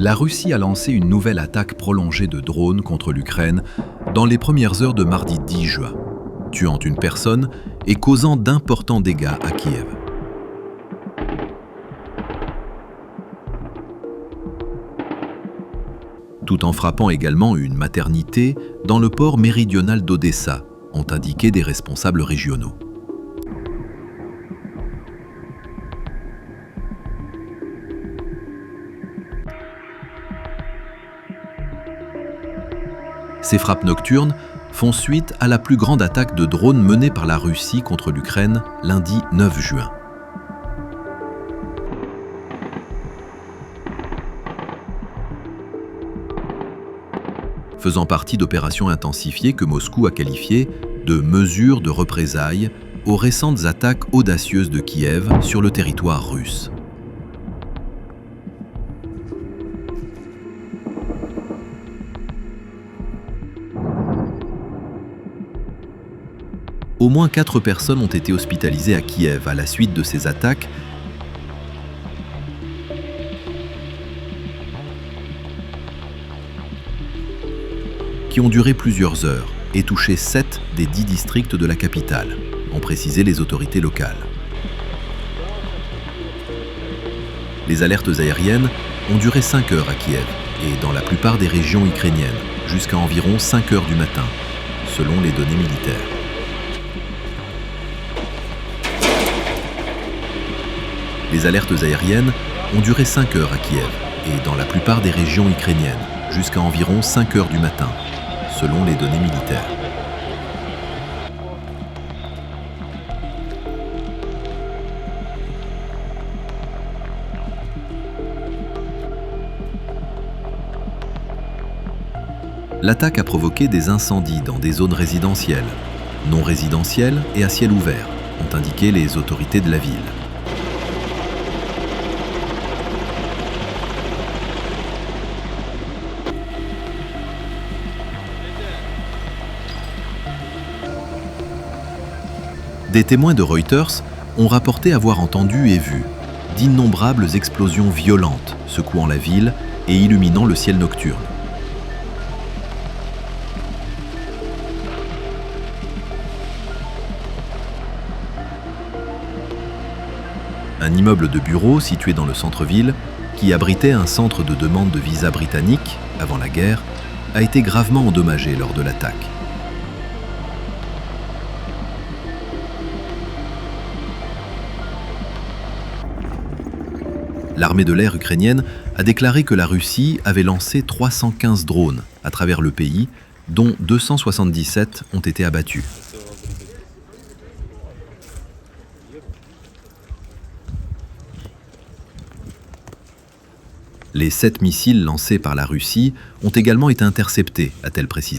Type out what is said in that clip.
La Russie a lancé une nouvelle attaque prolongée de drones contre l'Ukraine dans les premières heures de mardi 10 juin, tuant une personne et causant d'importants dégâts à Kiev. Tout en frappant également une maternité dans le port méridional d'Odessa, ont indiqué des responsables régionaux. Ces frappes nocturnes font suite à la plus grande attaque de drones menée par la Russie contre l'Ukraine lundi 9 juin. Faisant partie d'opérations intensifiées que Moscou a qualifiées de mesures de représailles aux récentes attaques audacieuses de Kiev sur le territoire russe. Au moins 4 personnes ont été hospitalisées à Kiev à la suite de ces attaques, qui ont duré plusieurs heures et touché 7 des 10 districts de la capitale, ont précisé les autorités locales. Les alertes aériennes ont duré 5 heures à Kiev et dans la plupart des régions ukrainiennes, jusqu'à environ 5 heures du matin, selon les données militaires. Les alertes aériennes ont duré 5 heures à Kiev et dans la plupart des régions ukrainiennes, jusqu'à environ 5 heures du matin, selon les données militaires. L'attaque a provoqué des incendies dans des zones résidentielles, non résidentielles et à ciel ouvert, ont indiqué les autorités de la ville. Des témoins de Reuters ont rapporté avoir entendu et vu d'innombrables explosions violentes secouant la ville et illuminant le ciel nocturne. Un immeuble de bureaux situé dans le centre-ville, qui abritait un centre de demande de visa britannique avant la guerre, a été gravement endommagé lors de l'attaque. L'armée de l'air ukrainienne a déclaré que la Russie avait lancé 315 drones à travers le pays, dont 277 ont été abattus. Les 7 missiles lancés par la Russie ont également été interceptés, a-t-elle précisé.